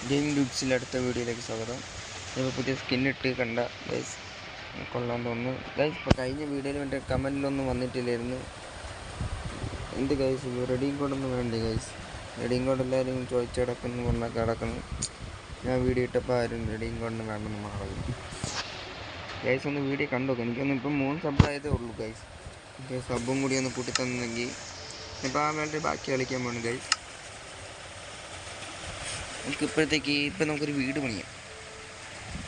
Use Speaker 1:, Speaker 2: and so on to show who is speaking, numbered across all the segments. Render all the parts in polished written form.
Speaker 1: Game ഡ്യൂട്ട്സിൽ അടുത്ത വീഡിയോയിലേക്ക് സ്വാഗതം. ഇപ്പോൾ പുതിയ സ്കിന്നിട്ട് കണ്ട ഗൈസ് കൊള്ളാൻ തോന്നുന്നു ഗൈസ്. ഇപ്പോൾ കഴിഞ്ഞ വീഡിയോയിൽ വേണ്ട കമൻറ്റിലൊന്നും വന്നിട്ടില്ലായിരുന്നു. എന്ത് ഗൈസ് റെഡിയും കോഡൊന്നും വേണ്ടേ ഗൈസ്? റെഡിയും കോഡ് എല്ലാവരും ചോദിച്ചടക്കുന്നു പറഞ്ഞാൽ കിടക്കുന്നു. ഞാൻ വീഡിയോ ഇട്ടപ്പോൾ ആരും റെഡിയും കോഡിന് വേണ്ടെന്ന് മാറുന്നു ഗൈസ്. ഒന്ന് വീഡിയോ കണ്ടു. എനിക്കൊന്നും ഇപ്പം 3 സബ് ആയതേ ഉള്ളൂ ഗൈസ്. സബും കൂടി ഒന്ന് കൂട്ടി തന്നെങ്കിൽ ഇപ്പോൾ ആ വേണ്ടി ബാക്കി കളിക്കാൻ പോകണം ഗൈസ്. നമുക്ക് ഇപ്പോഴത്തേക്ക് ഇപ്പം നമുക്കൊരു വീട് പണിയാം.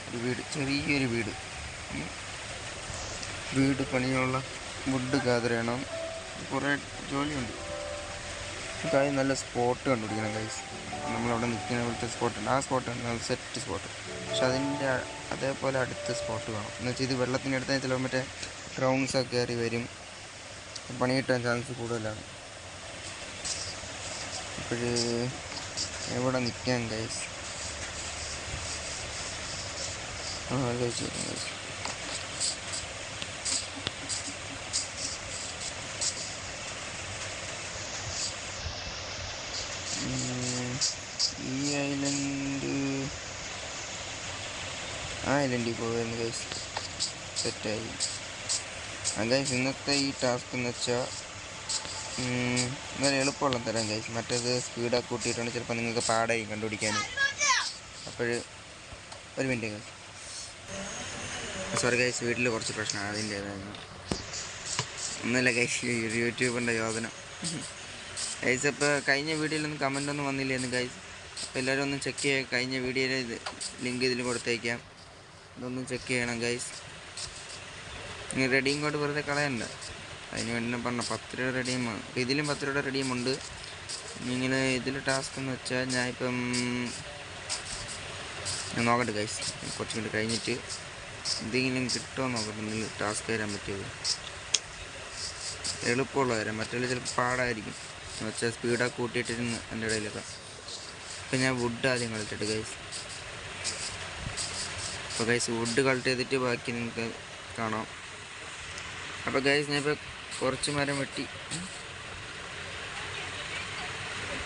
Speaker 1: ഒരു വീട്, ചെറിയൊരു വീട് പണിയുള്ള വുഡ് ഗാദർ ചെയ്യണം. കുറേ ജോലിയുണ്ട്. കാര്യം നല്ല സ്പോട്ട് കണ്ടുപിടിക്കണം ഗൈസ്. നമ്മളവിടെ നിൽക്കുന്ന പോലത്തെ സ്പോട്ടുണ്ട്. ആ സ്പോട്ടാണ് നല്ല സെറ്റ് സ്പോട്ട്. പക്ഷെ അതിൻ്റെ അതേപോലെ അടുത്ത സ്പോട്ട് വേണം. എന്ന് വെച്ചാൽ ഇത് വെള്ളത്തിനടുത്ത് ചിലപ്പോൾ മറ്റേ ക്രൗൺസൊക്കെ കയറി വരും. പണി കിട്ടാൻ ചാൻസ് കൂടുതലാണ്. അപ്പോൾ എവിടെ നിൽക്കാൻ ഗൈസ്? ഗൈസ് ഈ ഐലൻഡിൽ പോയിരുന്നു ഗൈസ്. സെറ്റായി. ഗൈസ് ഇന്നത്തെ ഈ ടാസ്ക് എന്ന് വെച്ചാൽ നല്ല എളുപ്പമുള്ള തരാം ഗൈസ്. മറ്റേത് സ്പീഡൊക്കെ കൂട്ടിയിട്ടുണ്ട്, ചിലപ്പോൾ നിങ്ങൾക്ക് പാടായി കണ്ടുപിടിക്കാൻ. അപ്പോൾ ഒരു മിനിറ്റ് ഗൈസ്. സോറി ഗൈസ്, വീട്ടിൽ കുറച്ച് പ്രശ്നമാണ്, അതിൻ്റേതായിരുന്നു. ഒന്നുമില്ല ഗൈസ്, യൂട്യൂബിൻ്റെ യോജന ഗൈസ്. അപ്പോൾ കഴിഞ്ഞ വീഡിയോയിലൊന്നും കമൻ്റൊന്നും വന്നില്ലായിരുന്നു ഗൈസ്. അപ്പോൾ എല്ലാവരും ഒന്ന് ചെക്ക് ചെയ്യുക. കഴിഞ്ഞ വീഡിയോയിൽ ഇത് ലിങ്ക് ഇതിൽ കൊടുത്തേക്കാം. ഇതൊന്നും ചെക്ക് ചെയ്യണം ഗൈസ്. ഇനി റെഡിയും കോഡ് വെറുതെ കളയണ്ട. അതിന് വേണ്ടി ഞാൻ പറഞ്ഞ 10 രൂപ റെഡിയുമാണ്. അപ്പോൾ ഇതിലും 10 രൂപ റെഡിയുമുണ്ട്. ഇങ്ങനെ ഇതിൽ ടാസ്ക് എന്ന് വെച്ചാൽ ഞാൻ നോക്കട്ടെ ഗൈസ്. കുറച്ചും കൂടി കഴിഞ്ഞിട്ട് എന്തെങ്കിലും കിട്ടുമോ നോക്കട്ടെ. ഇതിൽ ടാസ്ക് തരാൻ പറ്റിയത് എളുപ്പമുള്ള കാര്യം. മറ്റുള്ള ചിലപ്പോൾ പാടായിരിക്കും എന്ന് വെച്ചാൽ സ്പീഡൊക്കെ കൂട്ടിയിട്ടിരുന്ന് എൻ്റെ ഇടയിലൊക്കെ. ഇപ്പം ഞാൻ വുഡ് ആദ്യം കളക്ട് ചെയ്തിട്ട് ഗൈസ്. അപ്പോൾ ഗൈസ് വുഡ് കളക്ട് ചെയ്തിട്ട് ബാക്കി നിങ്ങൾക്ക് കാണാം. അപ്പോൾ ഗൈസ് ഞാനിപ്പോൾ കുറച്ച് മരം വെട്ടി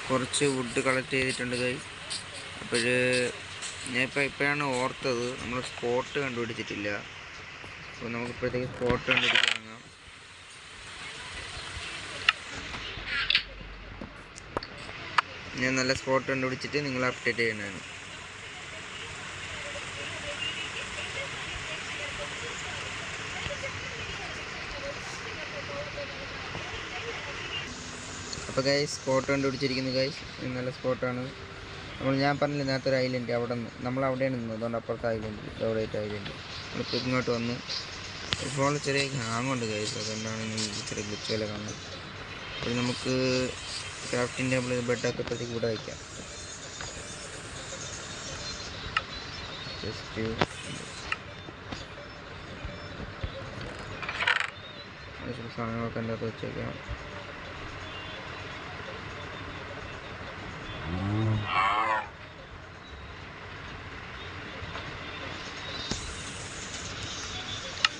Speaker 1: കുറച്ച് വുഡ് കളക്ട് ചെയ്തിട്ടുണ്ട് ഗൈസ്. അപ്പോൾ ഇപ്പോഴാണ് ഓർത്തത് നമ്മൾ സ്പോട്ട് കണ്ടുപിടിച്ചിട്ടില്ല. അപ്പോൾ നമുക്കിപ്പോഴത്തേക്ക് സ്പോട്ട് കണ്ടുപിടിക്കാൻ തുടങ്ങാം. ഞാൻ നല്ല സ്പോട്ട് കണ്ടുപിടിച്ചിട്ട് നിങ്ങൾ അപ്ഡേറ്റ് ചെയ്യുന്നതാണ്. അപ്പോൾ ഗൈസ് സ്പോട്ട് കണ്ടുപിടിച്ചിരിക്കുന്നു ഗൈസ്. നല്ല സ്പോട്ടാണ്. ഞാൻ പറഞ്ഞില്ല നേരത്തെ ഒരു ഐലൻഡ്, അവിടെ നിന്ന് നമ്മൾ അവിടെയാണ് നിന്നത്. അതുകൊണ്ട് അപ്പുറത്തെ ഐലൻഡ്, ഡോളേറ്റ് ഐലൻഡ്. നമ്മളിപ്പോൾ ഇങ്ങോട്ട് വന്ന് ഫോണിൽ ചെറിയ ഹാങ്ങുണ്ട് ഗൈസ്. അതുകൊണ്ടാണ് ചെറിയ ഗ്ലിച്ച് പോലെ കാണുന്നത്. അപ്പോൾ നമുക്ക് ക്രാഫ്റ്റിംഗ് ടേബിൾ ബെഡൊക്കെ ഇപ്പോഴത്തേക്ക് ഇവിടെ വയ്ക്കാം. ജസ്റ്റ് സാധനങ്ങളൊക്കെ എൻ്റെ അകത്ത് വെച്ചേക്കാം.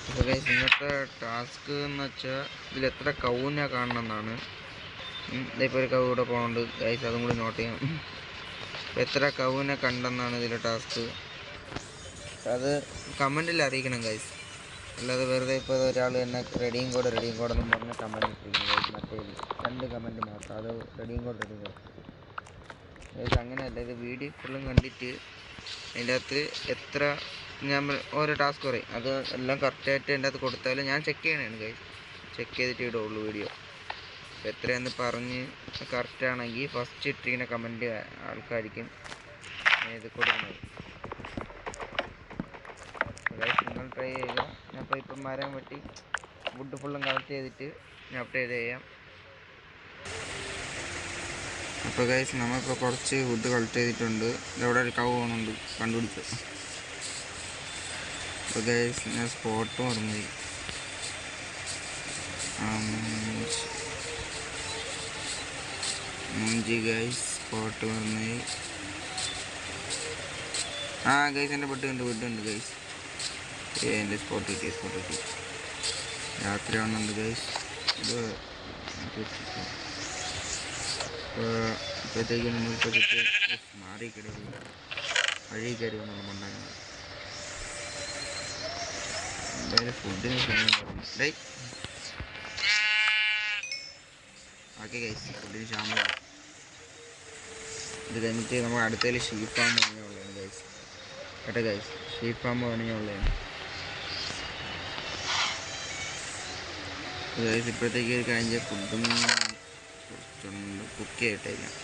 Speaker 1: അപ്പോൾ ഗൈസ് ഇന്നത്തെ ടാസ്ക് എന്ന് വെച്ചാൽ ഇതിൽ എത്ര കൗവിനെ കാണണം എന്നാണ്. ഇതിപ്പോൾ ഒരു കവ് കൂടെ പോകുന്നുണ്ട് ഗൈസ്, അതും കൂടി നോട്ട് ചെയ്യാം. അപ്പോൾ എത്ര കൗവിനെ കണ്ടെന്നാണ് ഇതിലെ ടാസ്ക്. അത് കമൻറ്റിൽ അറിയിക്കണം ഗൈസ്. അല്ലാതെ വെറുതെ ഇപ്പോൾ ഒരാൾ തന്നെ റെഡിയും കോഡെന്നും പറഞ്ഞ് കമൻറ്റ് ഇട്ടിരിക്കുന്നു ഗൈസ്. മറ്റേ 2 കമൻറ്റ് മാത്രം. അത് റെഡിയും കോഡ് ഗൈസ്. അങ്ങനെയല്ല, ഇത് വീഡിയോ ഫുള്ളും കണ്ടിട്ട് അതിൻ്റെ അകത്ത് എത്ര ഞാൻ ഓരോ ടാസ്ക് പറയും, അത് എല്ലാം കറക്റ്റായിട്ട് എൻ്റെ അകത്ത് കൊടുത്താലും ഞാൻ ചെക്ക് ചെയ്യണതാണ് ഗൈസ്. ചെക്ക് ചെയ്തിട്ട് ഇടുള്ളൂ വീഡിയോ. അപ്പോൾ എത്രയെന്ന് പറഞ്ഞ് കറക്റ്റാണെങ്കിൽ ഫസ്റ്റ് ഇട്ടിരിക്കുന്ന കമൻറ്റ് ആൾക്കായിരിക്കും ഇത് കൊടുക്കുന്നത് ഗൈസ്. നിങ്ങൾ ട്രൈ ചെയ്യുക. ഞാൻ ഇപ്പം മരം വെട്ടി വുഡ് ഫുള്ളും കളക്ട് ചെയ്തിട്ട് ഞാൻ അപ്ഡേറ്റ് ചെയ്യാം. അപ്പോൾ ഗൈസ് നമ്മളിപ്പോൾ കുറച്ച് വുഡ് കളക്ട് ചെയ്തിട്ടുണ്ട്. ഇവിടെ ഒരു കവ് പോകുന്നുണ്ട്, കണ്ടുപിടിച്ചു. അപ്പോൾ ഗൈസ് ഞാൻ സ്പോട്ട് മറന്നു. ഗൈസ് സ്പോട്ട് മറന്നു. ഗൈസ് എൻ്റെ ബെഡ് ഉണ്ട് ഗൈസ്. എൻ്റെ സ്പോട്ട് കിട്ടി. രാത്രി ആവുന്നുണ്ട് ഗൈസ്. ഇത് ഇപ്പോഴത്തേക്കും നമ്മളിപ്പോൾ മാറി കിടക്കും. വഴി കയറി വന്നോളം ഉണ്ടാക്കുന്നത്. എന്തായാലും ഫുഡിന് ഡേ ഓക്കെ ഗൈസ്, ഫുഡിന് ക്ഷാമം. ഇത് കഴിഞ്ഞിട്ട് നമ്മൾ അടുത്തതിൽ ഷീപ്പ് ഫാം പണിയുള്ളതാണ് ഗൈസ്. കേട്ടോ ഗൈസ്, ഷീപ്പ് ഫാം പണിയുള്ളതാണ് ഗൈസ്. ഇപ്പോഴത്തേക്ക് കഴിഞ്ഞ ഫുഡും കുറച്ചുണ്ട് കുക്ക് ചെയ്തിട്ടേക്കാം.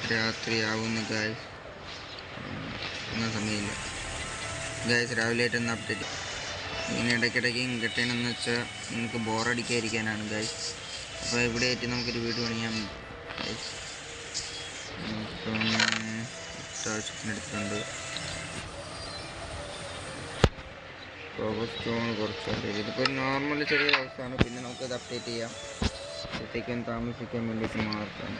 Speaker 1: രാത്രിയാവുന്നു ഗൈസ്, ഒന്നും സമയമില്ല ഗൈസ്. രാവിലെ ആയിട്ടൊന്ന് അപ്ഡേറ്റ് ഇങ്ങനെ ഇടയ്ക്കിടയ്ക്ക് കിട്ടണമെന്ന് വെച്ചാൽ നിങ്ങൾക്ക് ബോറടിക്കാതിരിക്കാനാണ് ഗൈസ്. അപ്പോൾ ഇവിടെ ആയിട്ട് നമുക്കൊരു വീട് പണിയാൻ ഗൈസ്. ആവശ്യത്തിന് എടുത്തിട്ടുണ്ട്. കോബർ സ്റ്റോൺ കുറച്ചുണ്ട്. ഇതിപ്പോൾ നോർമൽ ചെറിയ ഹൗസാണ്. പിന്നെ നമുക്കത് അപ്ഡേറ്റ് ചെയ്യാം. അപ്പോഴത്തേക്കും താമസിക്കാൻ വേണ്ടിയിട്ട് മാത്രമാണ്.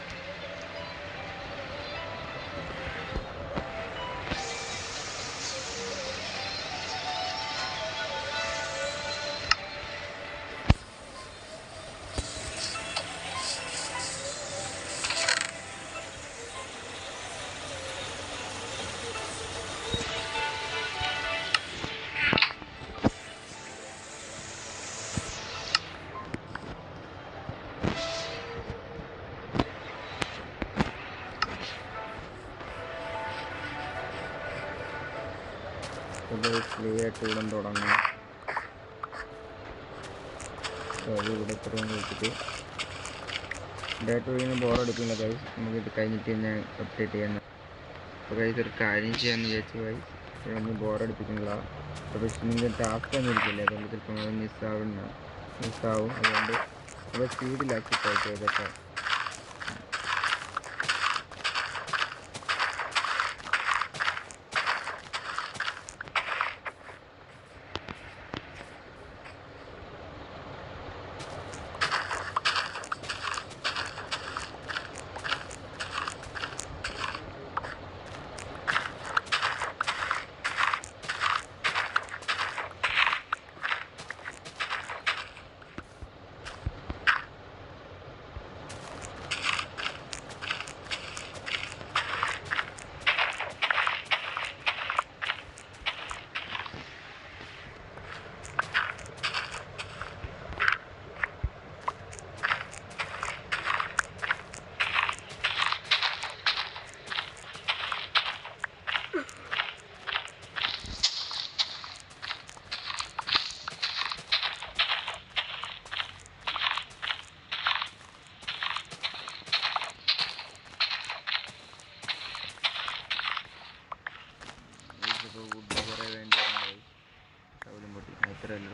Speaker 1: ക്ലിയറായിട്ട് ഇവിടെ തുടങ്ങാം. ഇവിടെ ഇത്രയും വെച്ചിട്ട് ഡേറ്റ് ഒഴിയുന്ന ബോറടിക്കില്ല ഗൈസ്. നമുക്കിത് കഴിഞ്ഞിട്ട് ഞാൻ അപ്ഡേറ്റ് ചെയ്യാൻ. അപ്പോൾ ഗൈസ് ഒരു കാര്യം ചെയ്യാമെന്ന് വിചാരിച്ചു ഗൈസ്. ഇപ്പോഴൊന്നും ബോറടിപ്പിക്കുന്നില്ല. അപ്പോൾ നിങ്ങൾക്ക് ടാസ്ക് ഒന്നും ഇരിക്കില്ല. അതുകൊണ്ട് ചിലപ്പോൾ അത് മിസ്സാവും. അതുകൊണ്ട് അപ്പോൾ സ്പീഡിലാക്കി പോയിട്ട് ഇതൊക്കെ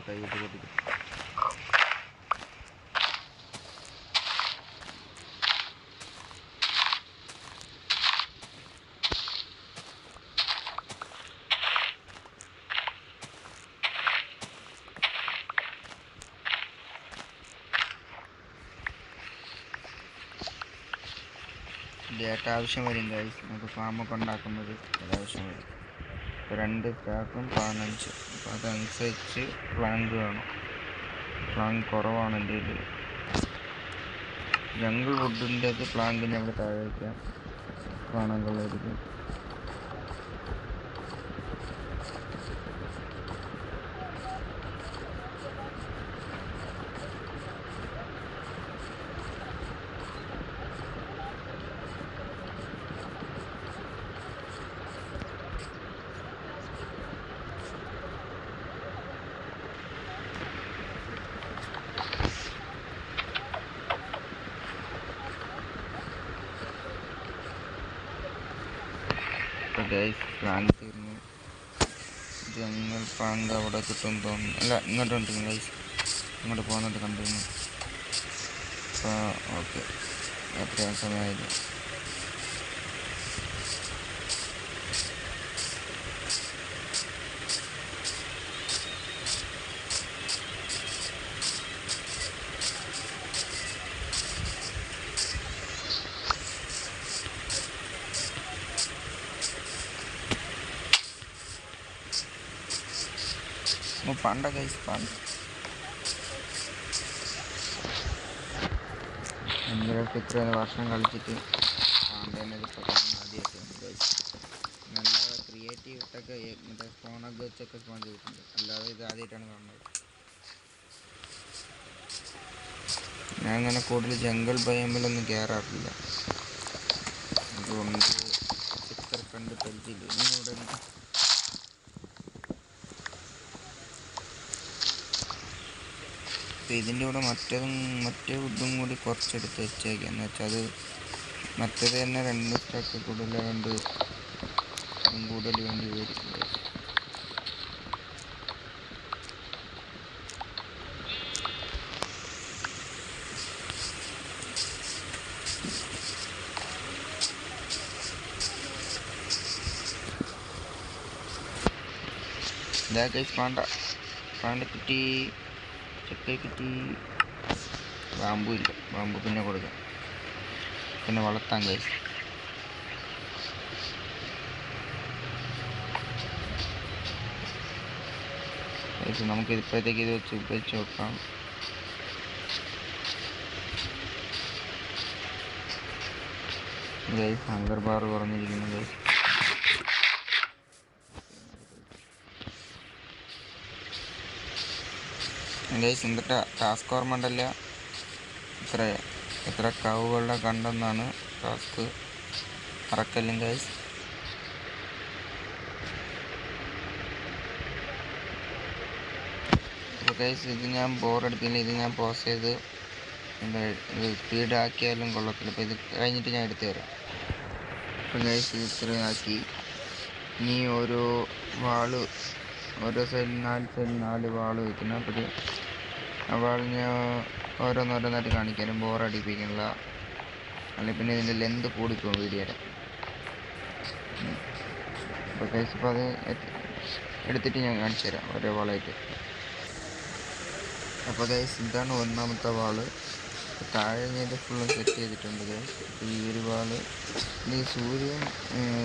Speaker 1: കൈയിട്ട് പൊട്ടിക്കും. ഡേറ്റ ആവശ്യം വരും ഗൈസ്. നമുക്ക് ഫാമൊക്കെ ഉണ്ടാക്കുന്നത് ആവശ്യം വരും. ഇപ്പോൾ 2 സ്റ്റാക്കും 15. അപ്പോൾ അതനുസരിച്ച് പ്ലാങ്ക് വേണം. പ്ലാങ്ക് കുറവാണ് എൻ്റെ ഇതിൽ. ജംഗിൾ വുഡിൻ്റെ പ്ലാങ്കിന് അവിടെ താഴെ വയ്ക്കാം. കാണാൻ കൊള്ളായിരിക്കും. ഗൈസ് പ്ലാൻ തീർന്നു. ജംഗിൾ പ്ലാങ്ക് അവിടെ കിട്ടുമെന്ന് തോന്നുന്നു. അല്ല, ഇങ്ങോട്ട് കണ്ടിരുന്നു ഗൈസ്. ഇങ്ങോട്ട് പോകുന്നുണ്ട് കണ്ടിരുന്നു. അപ്പോൾ ഓക്കെ, എത്രയും സമയമായില്ല. പണ്ട ഗൈസ് പണ്ട് എന്തൊക്കെ ഇത്രയും വർഷം കളിച്ചിട്ട് പാണ്ടേനത് ആദ്യമായിട്ടാണ് ഗൈസ്. നല്ല ക്രിയേറ്റീവ് ഇട്ടൊക്കെ മറ്റേ സ്പോണൊക്കെ വെച്ചൊക്കെ സ്പോൺ ചെയ്തിട്ടുണ്ട്, അല്ലാതെ ഇത് ആദ്യമായിട്ടാണ് കാണുന്നത്. ഞാൻ അങ്ങനെ കൂടുതൽ ജംഗിൾ ബയോമിലൊന്നും കയറാറില്ല, അതുകൊണ്ട് ഇത്ര കണ്ട് പരിചയമില്ല. ഇനി ഇവിടെ അപ്പോൾ ഇതിൻ്റെ കൂടെ മറ്റേ ഇതും കൂടി കുറച്ചെടുത്ത് വെച്ചേക്കാം, എന്ന് വെച്ചാൽ അത് മറ്റേത് തന്നെ 2 സ്റ്റോക്ക് കൂടുതലായതുകൊണ്ട് ഇതും കൂടുതൽ വേണ്ടി വരും. ഇതാ ഗൈസ് പാണ്ട കിട്ടി, ചക്ക കിട്ടി. ബാമ്പു ഇല്ല, ബാമ്പു പിന്നെ കൊടുക്കാം, പിന്നെ വളർത്താം ഗൈസ്. നമുക്ക് ഇപ്പോഴത്തേക്ക് ഇത് വെച്ച് നോക്കാം. ഗൈസ് ഹങ്കർ ബാർ കുറഞ്ഞിരിക്കുന്നു ഗൈസ്. ഗൈസ് ഇന്നത്തെ ടാസ്ക് ഓർമ്മ ഉണ്ടല്ല, എത്ര കവുകളുടെ കണ്ടെന്നാണ് ടാസ്ക്. മറക്കല്ലും ഗൈസ്. അപ്പോൾ ഗൈസ് ഇത് ഞാൻ ബോറടിക്കില്ല, ഇത് ഞാൻ പോസ് ചെയ്ത് സ്പീഡ് ആക്കിയാലും കൊള്ളത്തില്ല. അപ്പോൾ ഇത് കഴിഞ്ഞിട്ട് ഞാൻ എടുത്തു തരാം. അപ്പോൾ ഗൈസ് ഇത് ഇത്രയും ആക്കി. ഇനി ഓരോ സൈഡിൽ 4 വാള് വയ്ക്കണം. അപ്പോൾ ആ വാളിന് ഓരോന്നോരോന്നായിട്ട് കാണിക്കാനും ബോറടിപ്പിക്കണില്ല, അല്ലെങ്കിൽ പിന്നെ ഇതിൻ്റെ ലെന്ത് കൂടിപ്പോകും വീഡിയോയുടെ. അപ്പോൾ ഗൈസ് ഇപ്പോൾ അത് എടുത്തിട്ട് ഞാൻ കാണിച്ചു തരാം ഓരോ വാളായിട്ട്. അപ്പോൾ ഗൈസ് ഇതാണ് ഒന്നാമത്തെ വാള്. താഴെ ഞാൻ ഇത് ഫുള്ളും സെറ്റ് ചെയ്തിട്ടുണ്ട് ഗൈസ്. അപ്പോൾ ഈ ഒരു വാള് ഈ സൂര്യൻ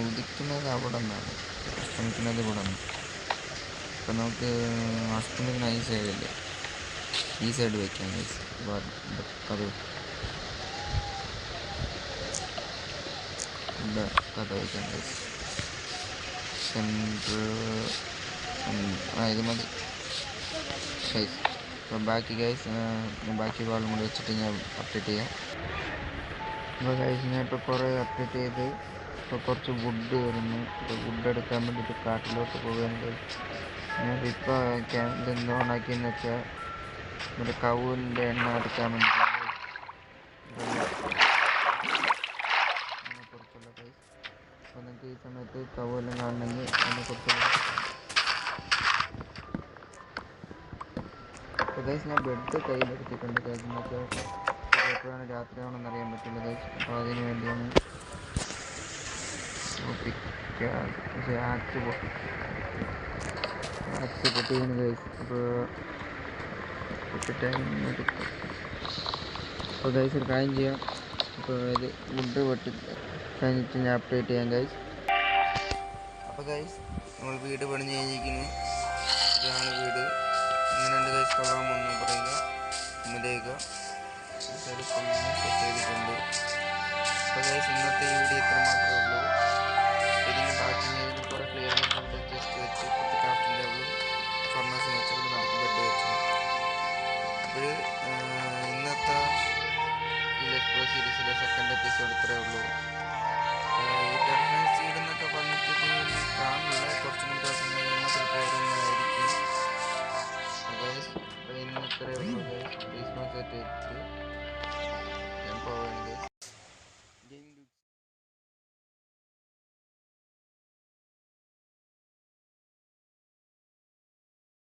Speaker 1: ഉദിക്കുന്നത് അവിടെ നിന്നാണ്, അസ്തമിക്കുന്നത് ഇവിടെ നിന്ന്. അപ്പോൾ നമുക്ക് അസ്തമിക്കുന്ന ഈ സൈഡല്ലേ, ഈ സൈഡ് വയ്ക്കാം ഗൈസ്. അത് കഥ വയ്ക്കാം ഗൈസ്. ഇത് മതി ഗൈസ്. അപ്പോൾ ബാക്കി ഗൈസ് ബാക്കി വാളും കൂടി വെച്ചിട്ട് ഞാൻ അപ്ഡേറ്റ് ചെയ്യാം. അപ്പോൾ ഗൈസ് ഞാൻ ഇപ്പോൾ കുറേ അപ്ഡേറ്റ് ചെയ്ത് ഇപ്പോൾ കുറച്ച് വുഡ് വരുന്നു. ഇപ്പോൾ വുഡ് എടുക്കാൻ വേണ്ടിയിട്ട് കാട്ടിലോട്ട് പോവുകയാണ്. ഞാനിപ്പോൾ ഇതെന്ത് ഓണാക്കിയെന്ന് വെച്ചാൽ നമ്മുടെ കവുലിൻ്റെ എണ്ണ എടുക്കാൻ വേണ്ടിയിട്ടാണ് അതിനെക്കുറിച്ചുള്ള ഗൈസ്. അപ്പോൾ നിങ്ങൾക്ക് ഈ സമയത്ത് കവുലെല്ലാം കാണണമെങ്കിൽ അതിനെക്കുറിച്ചുള്ള. അപ്പോൾ ഗൈസ് ഞാൻ ബെഡ് കയ്യിലെടുത്തിട്ടുണ്ട് ഗൈസ്. എന്നൊക്കെ എപ്പോഴാണ് രാത്രിയാണെന്ന് അറിയാൻ പറ്റില്ല ഗൈസ്. അപ്പോൾ അതിന് വേണ്ടിയാണ് ആക്സ് പൊട്ടിയാണ് ഗൈസ്. അപ്പോൾ എടുക്കാം. അപ്പോൾ ഗൈസ് ഒരു കാര്യം ചെയ്യാം. അപ്പോൾ ഇത് വുഡ് വെട്ടി കഴിഞ്ഞിട്ട് ഞാൻ അപ്ഡേറ്റ് ചെയ്യാം ഗൈസ്. അപ്പോൾ ഗൈസ് നമ്മൾ വീട് പണിഞ്ഞ് കഴിഞ്ഞിരിക്കുന്നു. ഇതാണ് വീട്. ഇങ്ങനെയുണ്ട് ഗൈസ്. കൊള്ളാമെന്ന് പറയുക, ഉമ്മതേക്കുക സെറ്റ് ചെയ്തിട്ടുണ്ട്. അപ്പോൾ ഗൈസ് ഇന്നത്തെ ഈ വീഡിയോ ഇത്ര മാത്രമേ ഉള്ളൂ. ഇതിൻ്റെ ബാക്കി ഞാൻ കുറേ ക്ലിയർ ജസ്റ്റ് വെച്ച് കുറച്ച് ക്രാഫ്റ്റിംഗ് ടേബിളും ഫർണസും വെച്ചുകൊണ്ട് നടത്തി ബെഡ് വെച്ചു. അപ്പോൾ ഇന്നത്തെ ഈ ലെറ്റ്സ് ഗോ സീരീസിലെ സെക്കൻഡ് എപ്പിസോഡ് ഇത്രയേ ഉള്ളൂ.